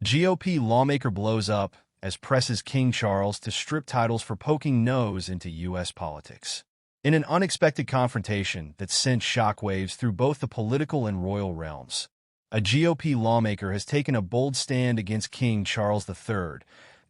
GOP lawmaker blows up as presses King Charles to strip titles for poking nose into U.S. politics. In an unexpected confrontation that sent shockwaves through both the political and royal realms, a GOP lawmaker has taken a bold stand against King Charles III,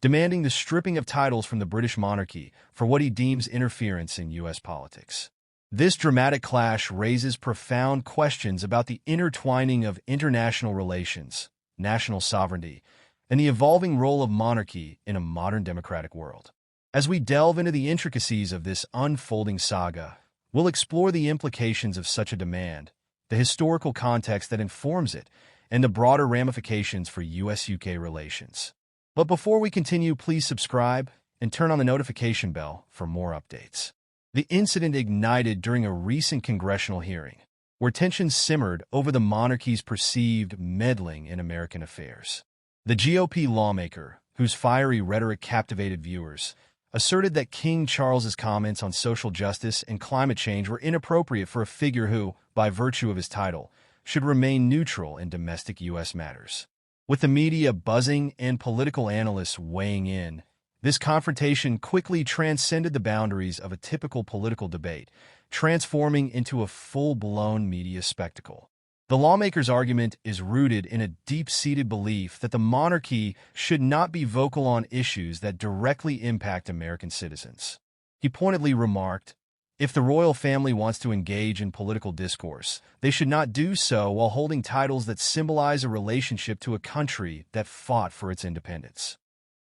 demanding the stripping of titles from the British monarchy for what he deems interference in U.S. politics. This dramatic clash raises profound questions about the intertwining of international relations, national sovereignty, and the evolving role of monarchy in a modern democratic world. As we delve into the intricacies of this unfolding saga, we'll explore the implications of such a demand, the historical context that informs it, and the broader ramifications for U.S. UK relations. But before we continue, please subscribe and turn on the notification bell for more updates. The incident ignited during a recent congressional hearing, where tensions simmered over the monarchy's perceived meddling in American affairs. The GOP lawmaker, whose fiery rhetoric captivated viewers, asserted that King Charles's comments on social justice and climate change were inappropriate for a figure who, by virtue of his title, should remain neutral in domestic U.S. matters. With the media buzzing and political analysts weighing in, this confrontation quickly transcended the boundaries of a typical political debate, transforming into a full-blown media spectacle. The lawmaker's argument is rooted in a deep-seated belief that the monarchy should not be vocal on issues that directly impact American citizens. He pointedly remarked, "If the royal family wants to engage in political discourse, they should not do so while holding titles that symbolize a relationship to a country that fought for its independence."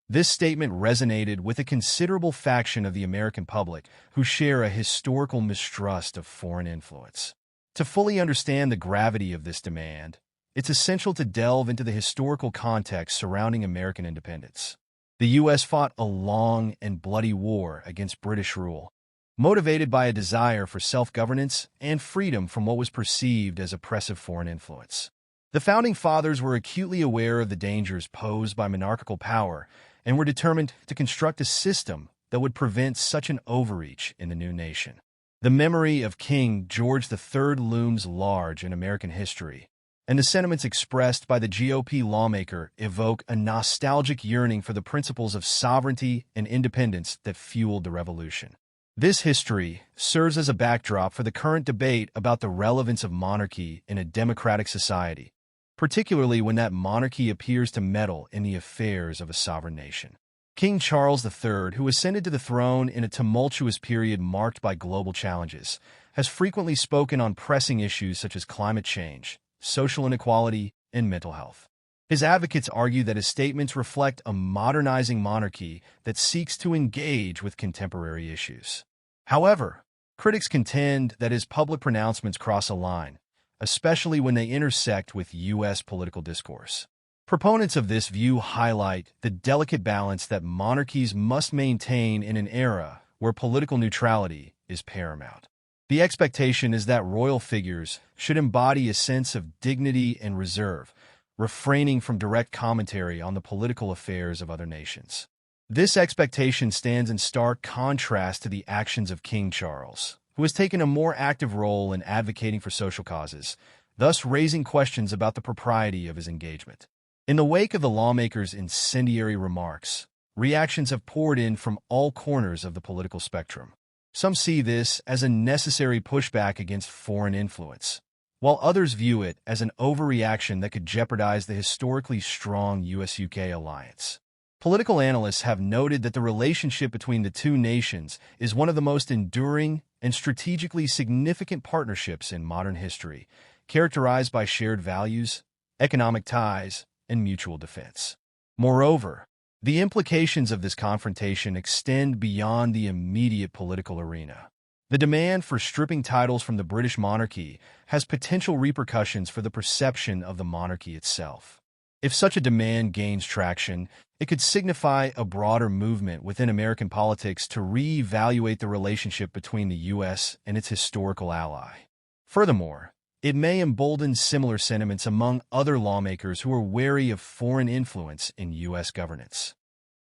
This statement resonated with a considerable faction of the American public who share a historical mistrust of foreign influence. To fully understand the gravity of this demand, it's essential to delve into the historical context surrounding American independence. The U.S. fought a long and bloody war against British rule, motivated by a desire for self-governance and freedom from what was perceived as oppressive foreign influence. The Founding Fathers were acutely aware of the dangers posed by monarchical power and were determined to construct a system that would prevent such an overreach in the new nation. The memory of King George III looms large in American history, and the sentiments expressed by the GOP lawmaker evoke a nostalgic yearning for the principles of sovereignty and independence that fueled the revolution. This history serves as a backdrop for the current debate about the relevance of monarchy in a democratic society, particularly when that monarchy appears to meddle in the affairs of a sovereign nation. King Charles III, who ascended to the throne in a tumultuous period marked by global challenges, has frequently spoken on pressing issues such as climate change, social inequality, and mental health. His advocates argue that his statements reflect a modernizing monarchy that seeks to engage with contemporary issues. However, critics contend that his public pronouncements cross a line, especially when they intersect with U.S. political discourse. Proponents of this view highlight the delicate balance that monarchies must maintain in an era where political neutrality is paramount. The expectation is that royal figures should embody a sense of dignity and reserve, refraining from direct commentary on the political affairs of other nations. This expectation stands in stark contrast to the actions of King Charles, who has taken a more active role in advocating for social causes, thus raising questions about the propriety of his engagement. In the wake of the lawmaker's incendiary remarks, reactions have poured in from all corners of the political spectrum. Some see this as a necessary pushback against foreign influence, while others view it as an overreaction that could jeopardize the historically strong U.S. UK alliance. Political analysts have noted that the relationship between the two nations is one of the most enduring and strategically significant partnerships in modern history, characterized by shared values, economic ties, and mutual defense. Moreover, the implications of this confrontation extend beyond the immediate political arena. The demand for stripping titles from the British monarchy has potential repercussions for the perception of the monarchy itself. If such a demand gains traction, it could signify a broader movement within American politics to re-evaluate the relationship between the U.S. and its historical ally. Furthermore, it may embolden similar sentiments among other lawmakers who are wary of foreign influence in U.S. governance.